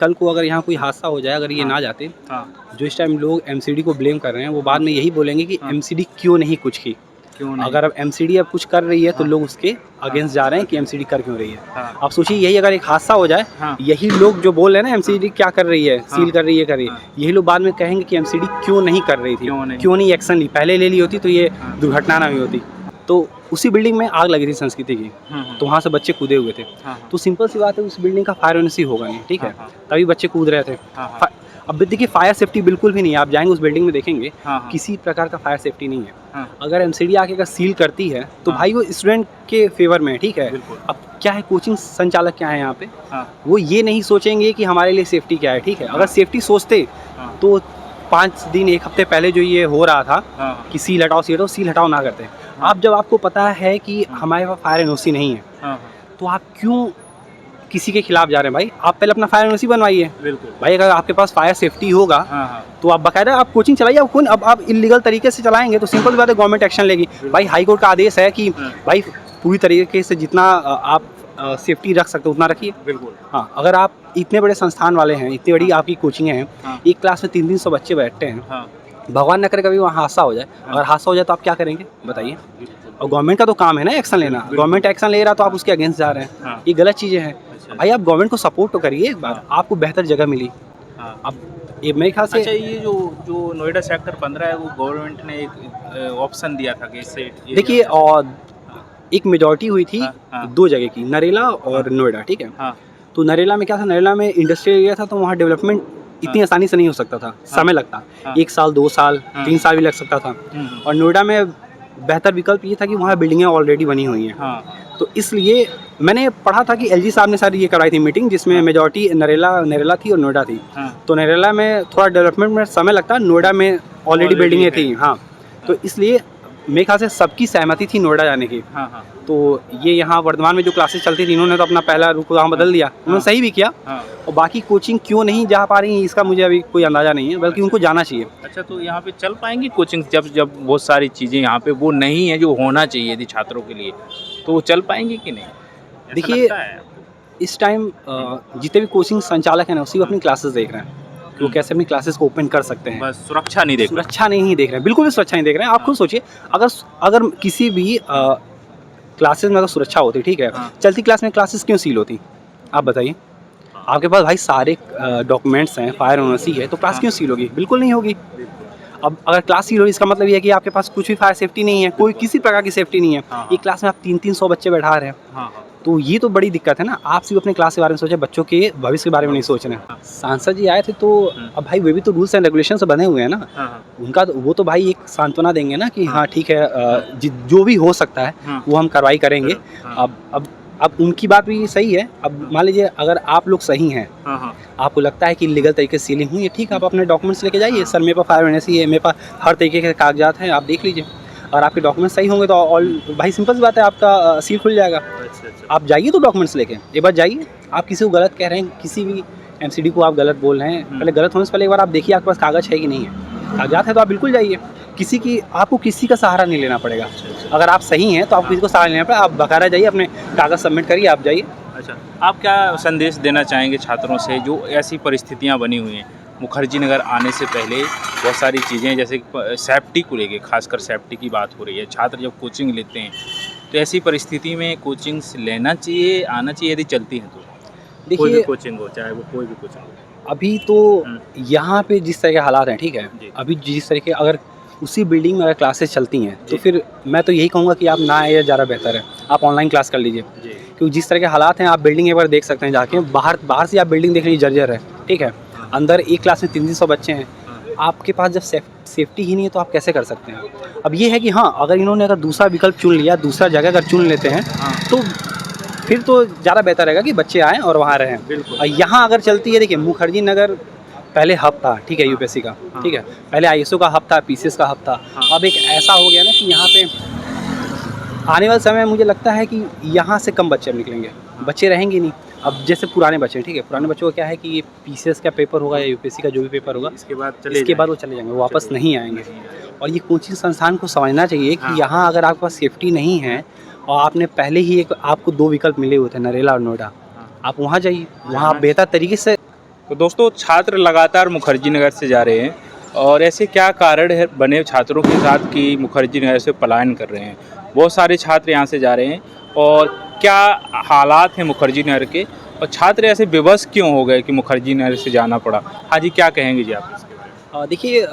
कल को अगर यहाँ कोई हादसा हो जाए, अगर ये ना जाते, जो इस टाइम लोग एमसीडी को ब्लेम कर रहे हैं वो बाद में यही बोलेंगे कि एमसीडी क्यों नहीं कुछ की। अगर अब एमसीडी अब कुछ कर रही है तो लोग उसके अगेंस्ट जा रहे हैं कि एमसीडी कर क्यों रही है। आप सोचिए यही अगर एक हादसा हो जाए, यही लोग जो बोल रहे हैं ना एमसीडी क्या कर रही है, सील कर रही है, कर रही है, यही लोग बाद में कहेंगे कि एमसीडी क्यों नहीं कर रही थी, क्यों नहीं एक्शन ली, पहले ले ली होती तो ये दुर्घटना ना हुई होती। तो उसी बिल्डिंग में आग लगी थी संस्कृति की, तो वहाँ से बच्चे कूदे हुए थे। तो सिंपल सी बात है, उस बिल्डिंग का फायर एनओसी होगा नहीं, ठीक है, तभी बच्चे कूद रहे थे। अब देखिए फायर सेफ्टी बिल्कुल भी नहीं है। आप जाएंगे उस बिल्डिंग में देखेंगे किसी प्रकार का फायर सेफ्टी नहीं है। अगर एमसीडी आके अगर सील करती है तो भाई वो स्टूडेंट के फेवर में है, ठीक है। अब क्या है, कोचिंग संचालक क्या है यहाँ पे, वो ये नहीं सोचेंगे कि हमारे लिए सेफ्टी क्या है, ठीक है। अगर सेफ्टी सोचते तो 5 दिन 1 हफ्ते पहले जो ये हो रहा था कि सील हटाओ ना करते। आप जब आपको पता है कि हमारे पास फायर एनओसी नहीं है तो आप क्यों किसी के खिलाफ जा रहे हैं? भाई आप पहले अपना फायर एनओसी बनवाइए। भाई अगर आपके पास फायर सेफ्टी होगा तो आप बाकायदा आप कोचिंग चलाइए। अब आप इलीगल तरीके से चलाएंगे तो सिंपल बात है, गवर्नमेंट एक्शन लेगी। भाई हाई कोर्ट का आदेश है कि भाई पूरी तरीके से जितना आप सेफ्टी रख सकते हो उतना रखिए। बिल्कुल हाँ। अगर आप इतने बड़े संस्थान वाले हैं, इतनी बड़ी आपकी कोचिंग हैं, एक क्लास में 300 बच्चे बैठते हैं, भगवान न करे कभी वहाँ हादसा हो जाए, अगर हादसा हो जाए तो आप क्या करेंगे बताइए। और गवर्नमेंट का तो काम है ना एक्शन लेना। गवर्नमेंट एक्शन ले रहा तो आप उसके अगेंस्ट जा रहे हैं, ये गलत चीज़ें हैं। भाई आप गवर्नमेंट को सपोर्ट तो करिए एक बार, आपको बेहतर जगह मिली। अब ये मेरे ख्याल से अच्छा, ये जो नोएडा सेक्टर 15 है वो गवर्नमेंट ने एक ऑप्शन दिया था कि इससे देखिए, और एक मेजॉरिटी हुई थी 2 जगह की, नरेला और नोएडा, ठीक है। तो नरेला में क्या था, नरेला में इंडस्ट्रियल एरिया था तो वहाँ डेवलपमेंट इतनी आसानी से नहीं हो सकता था, समय लगता, 1 साल 2 साल 3 साल भी लग सकता था। और नोएडा में बेहतर विकल्प ये था कि वहाँ बिल्डिंगें ऑलरेडी बनी हुई हैं। तो इसलिए मैंने पढ़ा था कि एलजी साहब ने सारी ये करवाई थी मीटिंग, जिसमें मेजॉरिटी नरेला थी और नोएडा थी। तो नरेला में थोड़ा डेवलपमेंट में समय लगता, नोएडा में ऑलरेडी बिल्डिंगें थी। हाँ, तो इसलिए मेरे ख्याल से सबकी सहमति थी नोएडा जाने की। तो ये यहाँ वर्धमान में जो क्लासेस चलती थी, इन्होंने तो अपना पहला रुख वहाँ बदल दिया, उन्होंने सही भी किया। और बाकी कोचिंग क्यों नहीं जा पा रही है इसका मुझे अभी कोई अंदाज़ा नहीं है, बल्कि उनको जाना चाहिए। अच्छा, तो यहाँ पे चल पाएंगी कोचिंग जब बहुत सारी चीज़ें यहाँ पे वो नहीं है जो होना चाहिए थी छात्रों के लिए, तो वो चल पाएंगी कि नहीं? देखिए इस टाइम जितने भी कोचिंग संचालक हैं ना, उसी अपनी क्लासेस देख रहे हैं कि वो कैसे अपनी क्लासेस को ओपन कर सकते हैं। बस सुरक्षा नहीं देख रहे, बिल्कुल भी सुरक्षा नहीं देख रहे हैं। आप खुद सोचिए, अगर किसी भी क्लासेस में अगर सुरक्षा होती, ठीक है, चलती क्लास में क्लासेस क्यों सील होती? आप बताइए। आपके पास भाई सारे डॉक्यूमेंट्स हैं, फायर एनओसी है, तो क्लास क्यों सील होगी? बिल्कुल नहीं होगी। अब अगर क्लास सील होगी इसका मतलब ये है कि आपके पास कुछ भी फायर सेफ्टी नहीं है, कोई किसी प्रकार की सेफ्टी नहीं है। एक क्लास में आप 300 बच्चे बैठा रहे हैं, तो ये तो बड़ी दिक्कत है ना। आप सिर्फ अपने क्लास के बारे में सोचे, बच्चों के भविष्य के बारे में नहीं सोच रहे हैं। सांसद जी आए थे तो अब भाई वे भी तो रूल्स एंड रेगुलेशन से बने हुए हैं ना, उनका वो तो भाई एक सांत्वना देंगे ना कि हाँ ठीक है, जो भी हो सकता है वो हम कार्रवाई करेंगे। अब उनकी बात भी सही है। अब मान लीजिए अगर आप लोग सही हैं, आपको लगता है कि लीगल तरीके से सीलिंग हुई है, ठीक है, आप अपने डॉक्यूमेंट्स लेके जाइए। सर मेरे पास फायर एनओसी है, मेरे पास हर तरीके के कागजात हैं, आप देख लीजिए। और आपके डॉक्यूमेंट्स सही होंगे तो ऑल भाई सिंपल सी बात है, आपका सील खुल जाएगा। आप जाइए तो डॉक्यूमेंट्स लेके एक बार जाइए। आप किसी को गलत कह रहे हैं, किसी भी एमसीडी को आप गलत बोल रहे हैं, पहले गलत होने से पहले एक बार आप देखिए आपके पास कागज है कि नहीं है। कागजात है तो आप बिल्कुल जाइए। आपको किसी का सहारा नहीं लेना पड़ेगा। अगर आप सही हैं तो आपको किसी को सहारा लेना पड़ेगा। आप बकायदा जाइए, अपने कागज सबमिट करिए, आप जाइए। अच्छा, आप क्या संदेश देना चाहेंगे छात्रों से जो ऐसी परिस्थितियाँ बनी हुई हैं? मुखर्जी नगर आने से पहले बहुत सारी चीज़ें, जैसे सेफ्टी को लेके, खासकर सेफ्टी की बात हो रही है। छात्र जब कोचिंग लेते हैं तो ऐसी परिस्थिति में कोचिंग लेना चाहिए, आना चाहिए यदि चलती हैं तो? देखिए, कोई भी कोचिंग हो, चाहे वो कोई भी कोचिंग हो। अभी तो यहाँ पे जिस तरह के हालात हैं, ठीक है, अभी जिस तरह के अगर उसी बिल्डिंग में अगर क्लासेस चलती हैं तो फिर मैं तो यही कहूँगा कि आप ना आए, ज़्यादा बेहतर है। आप ऑनलाइन क्लास कर लीजिए, क्योंकि जिस तरह के हालात हैं आप बिल्डिंग एक बार देख सकते हैं जाके। बाहर से आप बिल्डिंग देख लीजिए, जर्जर है, ठीक है। अंदर एक क्लास में 300 बच्चे हैं, आपके पास जब सेफ्टी ही नहीं है तो आप कैसे कर सकते हैं? अब ये है कि हाँ, अगर दूसरा विकल्प चुन लिया, दूसरा जगह अगर चुन लेते हैं तो फिर तो ज़्यादा बेहतर रहेगा कि बच्चे आएँ और वहाँ रहें। और यहाँ अगर चलती है, देखिए मुखर्जी नगर पहले हब था, ठीक है, यूपीएससी का, ठीक है, पहले आईएसओ का हब था, पीसीएस का हब था। अब एक ऐसा हो गया ना कि यहाँ पे आने वाले समय में मुझे लगता है कि यहाँ से कम बच्चे निकलेंगे, बच्चे रहेंगे नहीं। अब जैसे पुराने बच्चे, ठीक है, पुराने बच्चों का क्या है कि ये पीसीएस का पेपर होगा या यूपीएससी का जो भी पेपर होगा, इसके बाद वो चले जाएंगे, वो वापस नहीं आएंगे। और ये कोचिंग संस्थान को समझना चाहिए कि यहाँ अगर आपके पास सेफ्टी नहीं है और आपने पहले ही आपको 2 विकल्प मिले हुए थे, नरेला और नोएडा, आप वहाँ जाइए, वहाँ आप बेहतर तरीके से तो दोस्तों, छात्र लगातार मुखर्जी नगर से जा रहे हैं और ऐसे क्या कारण है बने छात्रों के साथ कि मुखर्जी नगर से पलायन कर रहे हैं। बहुत सारे छात्र यहाँ से जा रहे हैं और क्या हालात हैं मुखर्जी नगर के, और छात्र ऐसे बेबस क्यों हो गए कि मुखर्जी नगर से जाना पड़ा। हाँ जी, क्या कहेंगे जी आप इसके बारे में? देखिए,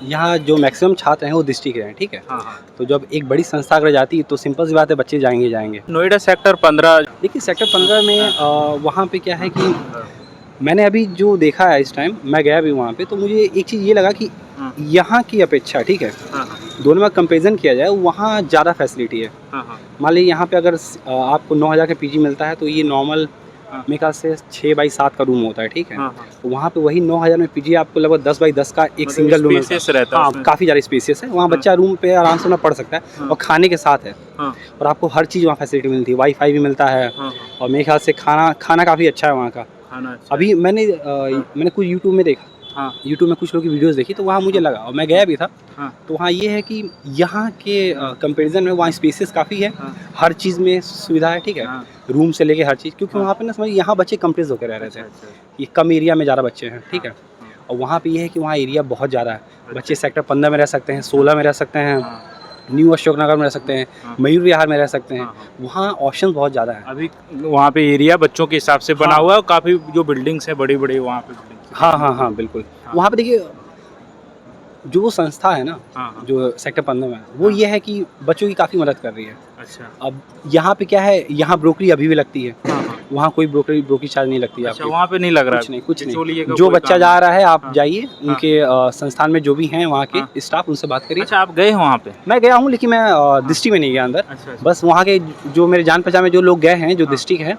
यहाँ जो मैक्सिमम छात्र हैं वो डिस्ट्रिक्ट के हैं, ठीक है। हाँ। तो जब एक बड़ी संस्था अगर जाती है तो सिंपल सी बात है, बच्चे जाएंगे। नोएडा सेक्टर 15। देखिए सेक्टर 15 में वहाँ पे क्या है कि मैंने अभी जो देखा है इस टाइम, मैं गया भी वहाँ पे, तो मुझे एक चीज़ ये लगा कि यहाँ की अपेक्षा, ठीक है, दोनों में कंपेरिजन किया जाए, वहाँ ज़्यादा फैसिलिटी है। मान लीजिए यहाँ पे अगर आपको 9,000 का पीजी मिलता है तो ये नॉर्मल मेरे ख्याल से 6x7 का रूम होता है, ठीक है। तो वहाँ पे वही 9,000 में पीजी आपको लगभग 10x10 का एक सिंगल रूम रहता है। हाँ, काफ़ी ज़्यादा स्पेसियस है। वहाँ बच्चा रूम पे आराम से पढ़ सकता है और खाने के साथ है, और आपको हर चीज़ वहाँ फैसिलिटी मिलती है, वाईफाई भी मिलता है, और मेरे ख्याल से खाना काफ़ी अच्छा है वहाँ का। अभी मैंने कुछ यूट्यूब में देखा, यूट्यूब में कुछ लोगों की वीडियोस देखी, तो वहाँ मुझे लगा, और मैं गया भी था, तो वहाँ ये है कि यहाँ के कंपैरिजन में वहाँ स्पेसेस काफ़ी है, हर चीज़ में सुविधा है, ठीक है, रूम से लेके हर चीज़। क्योंकि वहाँ पे ना समझिए यहाँ बच्चे कंप्रेस होकर रह रहे थे, ये कम एरिया में ज़्यादा बच्चे हैं, ठीक है। और वहाँ पे ये है कि वहाँ एरिया बहुत ज़्यादा है, बच्चे सेक्टर 15 में रह सकते हैं, 16 में रह सकते हैं, न्यू अशोक नगर में रह सकते हैं, मयूर विहार में रह सकते हैं। वहाँ ऑप्शन बहुत ज़्यादा है। अभी वहाँ पे एरिया बच्चों के हिसाब से बना हुआ है, और काफ़ी जो बिल्डिंग्स हैं बड़ी वहाँ पे बिल्डिंग्स। हाँ, बिल्कुल। वहाँ पे देखिए जो संस्था है ना, जो सेक्टर 15 में, वो ये है कि बच्चों की काफ़ी मदद कर रही है। अच्छा। अब यहाँ पे क्या है, यहाँ ब्रोकरी अभी भी लगती है, वहाँ कोई ब्रोकरी चार्ज नहीं लगती है। अच्छा, वहाँ पे नहीं लग रहा, कुछ नहीं। जो बच्चा जा रहा है, आप जाइए, उनके संस्थान में जो भी हैं वहाँ के स्टाफ, उनसे बात करिए। अच्छा, आप गए हो वहाँ पे? मैं गया हूँ, लेकिन मैं डिस्ट्रिक्ट में नहीं गया अंदर। अच्छा। बस वहाँ के जो मेरे जान पहचान में जो लोग गए हैं, जो डिस्ट्रिक्ट हैं,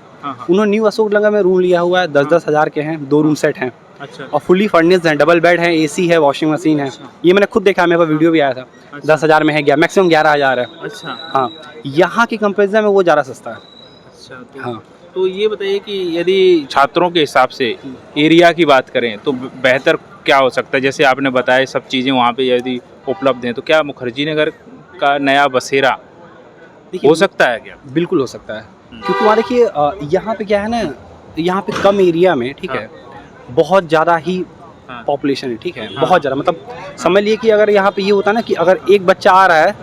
उन्होंने न्यू अशोक नगर में रूम लिया हुआ है, 10-10 हज़ार के हैं, 2 रूम सेट हैं। अच्छा। और फुली फर्निश्ड हैं, डबल बेड है, एसी है, वॉशिंग मशीन है। ये मैंने खुद देखा, मेरे पास वीडियो भी आया था। 10,000 में है, गया मैक्सिमम 11,000 है। अच्छा। हाँ, यहाँ की कंपेरिजन में वो ज़्यादा सस्ता है। अच्छा। हाँ, तो ये बताइए कि यदि छात्रों के हिसाब से एरिया की बात करें तो बेहतर क्या हो सकता है? जैसे आपने बताया सब चीज़ें वहाँ पे यदि उपलब्ध हैं, तो क्या मुखर्जी नगर का नया बसेरा हो सकता है क्या? बिल्कुल हो सकता है, क्योंकि वहाँ देखिए यहाँ पे क्या है ना, यहाँ पे कम एरिया में, ठीक है, बहुत ज़्यादा ही पॉपुलेशन है, ठीक है, बहुत ज़्यादा। मतलब समझ लिए कि अगर यहाँ पे ये होता है ना कि अगर एक बच्चा आ रहा है,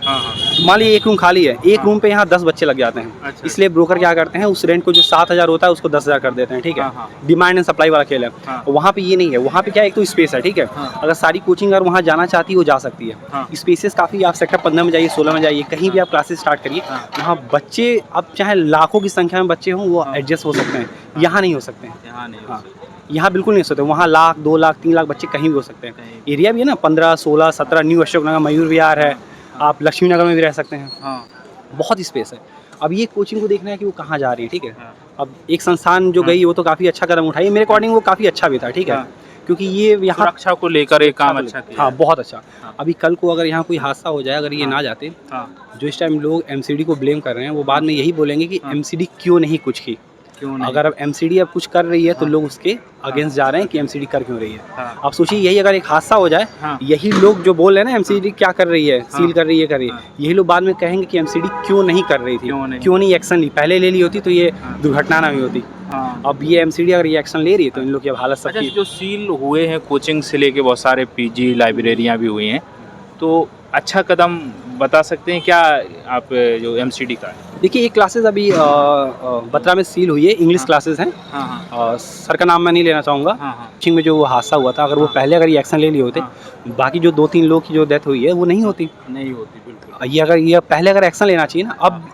मान लीजिए एक रूम खाली है, एक रूम पे यहाँ 10 बच्चे लग जाते हैं। अच्छा। इसलिए ब्रोकर क्या करते हैं, उस रेंट को जो 7,000 होता है उसको 10,000 कर देते हैं, ठीक है। डिमांड एंड सप्लाई वाला खेल है। वहाँ पे ये नहीं है, वहाँ पे क्या है, एक तो स्पेस है, ठीक है। अगर सारी कोचिंग अगर वहाँ जाना चाहती है वो जा सकती है। स्पेसेस काफ़ी, आप सेक्टर 15 में जाइए, 16 में जाइए, कहीं भी आप क्लासेस स्टार्ट करिए, वहाँ बच्चे अब चाहे लाखों की संख्या में बच्चे हों, वो एडजस्ट हो सकते हैं। यहाँ नहीं हो सकते हैं, यहाँ बिल्कुल नहीं हो सकते। वहाँ 1,00,000, 2,00,000, 3,00,000 बच्चे कहीं भी हो सकते हैं। एरिया भी है ना, 15, 16, 17, न्यू अशोक नगर, मयूर विहार है, आप लक्ष्मी नगर में भी रह सकते हैं। बहुत स्पेस है। अब ये कोचिंग को देखना है कि वो कहाँ जा रही है, ठीक है। अब एक संस्थान जो गई, वो तो काफ़ी अच्छा कदम उठाई, मेरे अकॉर्डिंग वो काफ़ी अच्छा भी था, ठीक है, क्योंकि ये यहाँ सुरक्षा को लेकर एक काम अच्छा किया। हाँ, बहुत अच्छा। अभी कल को अगर यहाँ कोई हादसा हो जाए, अगर ये ना जाते, जो इस टाइम लोग एमसीडी को ब्लेम कर रहे हैं, वो बाद में यही बोलेंगे कि एमसीडी क्यों नहीं कुछ की। अगर अब एमसीडी अब कुछ कर रही है तो लोग उसके अगेंस्ट जा रहे हैं कि एमसीडी कर क्यों रही है। आप सोचिए, यही अगर एक हादसा हो जाए, यही लोग जो बोल रहे हैं ना एमसीडी क्या कर रही है, सील कर रही है, यही लोग बाद में कहेंगे कि एमसीडी क्यों नहीं कर रही थी, क्यों नहीं एक्शन ली, पहले ले ली होती तो ये दुर्घटना ना हुई होती। अब ये एमसीडी अगर ये एक्शन ले रही है तो इन लोग की अब हालत सब। अच्छा, जो सील हुए हैं कोचिंग से लेके बहुत सारे पीजी लाइब्रेरियाँ भी हुई हैं, तो अच्छा कदम बता सकते हैं क्या आप जो एमसीडी का है? देखिए, ये क्लासेस अभी बत्रा में सील हुई है, इंग्लिश क्लासेस हैं। सर का नाम मैं नहीं लेना चाहूँगा। कोचिंग में जो हादसा हुआ था, अगर वो पहले अगर ये एक्शन ले लिए होते, बाकी जो 2-3 लोग की जो डेथ हुई है वो नहीं होती। बिल्कुल। ये अगर ये पहले अगर एक्शन लेना चाहिए ना,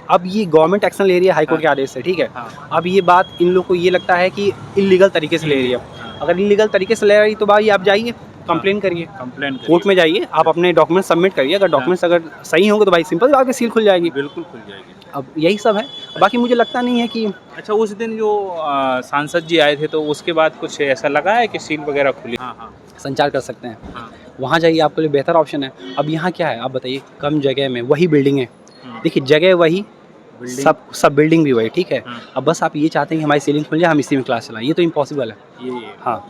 अब ये गवर्नमेंट एक्शन ले रही है हाईकोर्ट के आदेश से, ठीक है। अब ये बात इन लोग को ये लगता है कि इलीगल तरीके से ले रही है। अगर इलीगल तरीके से ले रही तो भाई आप जाइए, कंप्लेन करिए, कोर्ट में जाइए, आप अपने डॉक्यूमेंट सबमिट करिए। अगर डॉक्यूमेंट्स अगर सही होंगे तो भाई सिंपल बात है, सील खुल जाएगी। बिल्कुल खुल जाएगी। अब यही सब है, बाकी मुझे लगता नहीं है कि। अच्छा, उस दिन जो सांसद जी आए थे तो उसके बाद कुछ ऐसा लगा है कि सील वगैरह खुली? संचार कर सकते हैं, वहाँ जाइए, आपके लिए बेहतर ऑप्शन है। अब यहाँ क्या है, आप बताइए, कम जगह में वही बिल्डिंग है, देखिए जगह वही, सब बिल्डिंग भी वही, ठीक है। अब बस आप ये चाहते हैं कि हमारी सीलिंग खुल जाए, हम इसी में क्लास चलाएं, ये तो इम्पॉसिबल है।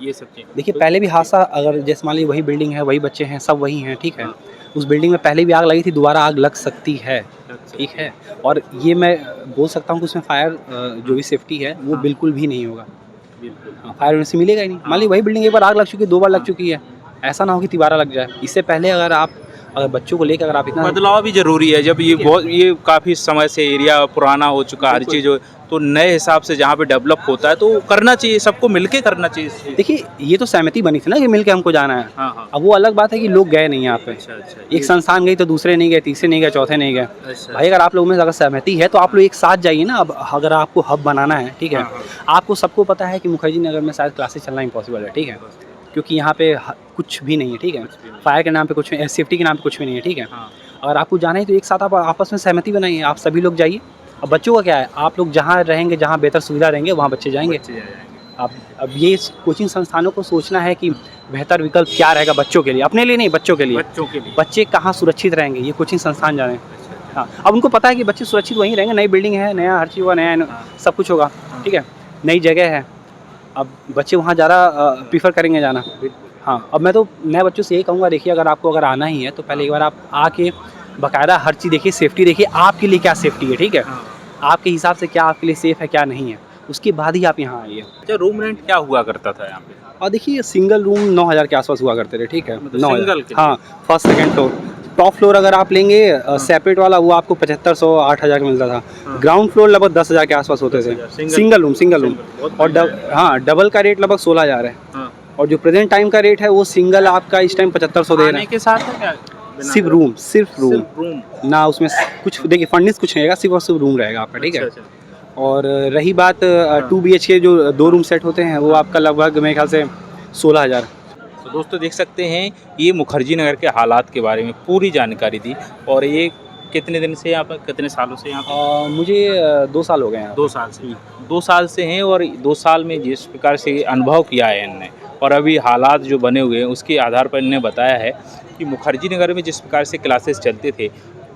ये सब चीज़ देखिए, पहले भी हादसा, अगर जैसे मान लीजिए वही बिल्डिंग है, वही बच्चे हैं, सब वही हैं, ठीक है। उस बिल्डिंग में पहले भी आग लगी थी, दोबारा आग लग सकती है, ठीक है। और ये मैं बोल सकता हूँ कि उसमें फायर जो भी सेफ्टी है वो बिल्कुल भी नहीं होगा। फायर एनओसी मिलेगा ही नहीं। मान लीजिए वही बिल्डिंग एक बार आग लग चुकी है, 2 बार लग चुकी है, ऐसा ना हो कि तिबारा लग जाए। इससे पहले अगर बच्चों को लेकर अगर आप इतना बदलाव भी जरूरी है। जब ये काफ़ी समय से एरिया पुराना हो चुका, हर चीज़ हो, तो नए हिसाब से जहाँ पे डेवलप होता है तो करना चाहिए, सबको मिलके करना चाहिए। देखिए ये तो सहमति बनी थी ना कि मिलके हमको जाना है। हाँ। अब वो अलग बात है कि लोग गए नहीं यहाँ पे। अच्छा। एक संस्थान गई तो दूसरे नहीं गए, तीसरे नहीं गए, चौथे नहीं गए। अच्छा। भाई अगर आप लोगों में अगर सहमति है तो आप लोग एक साथ जाइए ना। अब अगर आपको हब बनाना है, ठीक है, हाँ। आपको सबको पता है कि मुखर्जी नगर में शायद क्लासेस चलना इम्पॉसिबल है, ठीक है, क्योंकि यहाँ पे कुछ भी नहीं है, ठीक है, फायर के नाम पे कुछ नहीं, सेफ्टी के नाम पे कुछ भी नहीं है, ठीक है। अगर आपको जाना है तो एक साथ आप आपस में सहमति बनाइए, आप सभी लोग जाइए। अब बच्चों का क्या है, आप लोग जहाँ रहेंगे, जहाँ बेहतर सुविधा रहेंगे, वहाँ बच्चे जाएंगे। अब ये कोचिंग संस्थानों को सोचना है कि बेहतर विकल्प क्या रहेगा बच्चों के लिए, अपने लिए नहीं, बच्चों के लिए। बच्चे कहाँ सुरक्षित रहेंगे, ये कोचिंग संस्थान जाने। हाँ, अब उनको पता है कि बच्चे सुरक्षित वहीं रहेंगे, नई बिल्डिंग है, नया हर चीज़ हुआ, नया सब कुछ होगा, ठीक है, नई जगह है। अब बच्चे वहाँ ज़्यादा प्रीफर करेंगे जाना। हाँ, अब मैं तो नए बच्चों से यही कहूँगा, देखिए अगर आना ही है तो पहले एक बार आप आके बाकायदा हर चीज़ देखिए, सेफ्टी देखिए, आपके लिए क्या सेफ्टी है, ठीक है, आपके हिसाब से क्या आपके लिए सेफ़ है, क्या नहीं है, उसके बाद ही आप यहाँ आइए। अच्छा, रूम रेंट क्या हुआ करता था यहाँ पे? और देखिए सिंगल रूम 9,000 के आसपास हुआ करते थे, ठीक है, 9,000। सिंगल के? हाँ, first second floor. Top floor अगर आप लेंगे सेपरेट वाला, वो आपको 7500 8,000 का मिलता था। ग्राउंड फ्लोर लगभग 10,000 के आसपास होते थे, सिंगल रूम। और डबल का रेट लगभग 16,000 है। और जो प्रेजेंट टाइम का रेट है वो सिंगल आपका इस टाइम 7500 दे रहे हैं। के साथ है क्या? सिर्फ रूम ना, उसमें कुछ देखिए फर्निश कुछ नहीं रहेगा, सिर्फ और सिर्फ रूम रहेगा आपका, ठीक है। और रही बात 2 BHK जो 2 रूम सेट होते हैं, वो आपका लगभग मेरे ख्याल से 16,000। तो दोस्तों देख सकते हैं, ये मुखर्जी नगर के हालात के बारे में पूरी जानकारी दी। और ये कितने दिन से यहाँ पर, कितने सालों से यहाँ पर? मुझे 2 साल हो गए हैं। 2 साल से 2 साल से हैं। और 2 साल में जिस प्रकार से अनुभव किया है इनने, और अभी हालात जो बने हुए हैं उसके आधार पर इन्होंने बताया है कि मुखर्जी नगर में जिस प्रकार से क्लासेस चलते थे,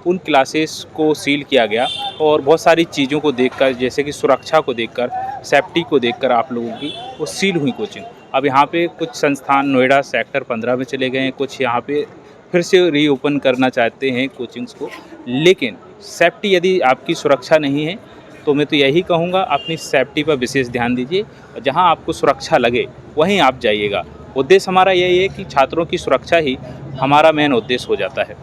उन क्लासेस को सील किया गया। और बहुत सारी चीज़ों को देखकर, जैसे कि सुरक्षा को देखकर, सेफ्टी को देखकर आप लोगों की वो सील हुई कोचिंग। अब यहाँ पे कुछ संस्थान नोएडा सेक्टर 15 में चले गए हैं, कुछ यहाँ पे फिर से रीओपन करना चाहते हैं कोचिंग्स को। लेकिन सेफ्टी, यदि आपकी सुरक्षा नहीं है तो मैं तो यही कहूँगा, अपनी सेफ्टी पर विशेष ध्यान दीजिए। जहाँ आपको सुरक्षा लगे वहीं आप जाइएगा। उद्देश्य हमारा यही है कि छात्रों की सुरक्षा ही हमारा मेन उद्देश्य हो जाता है।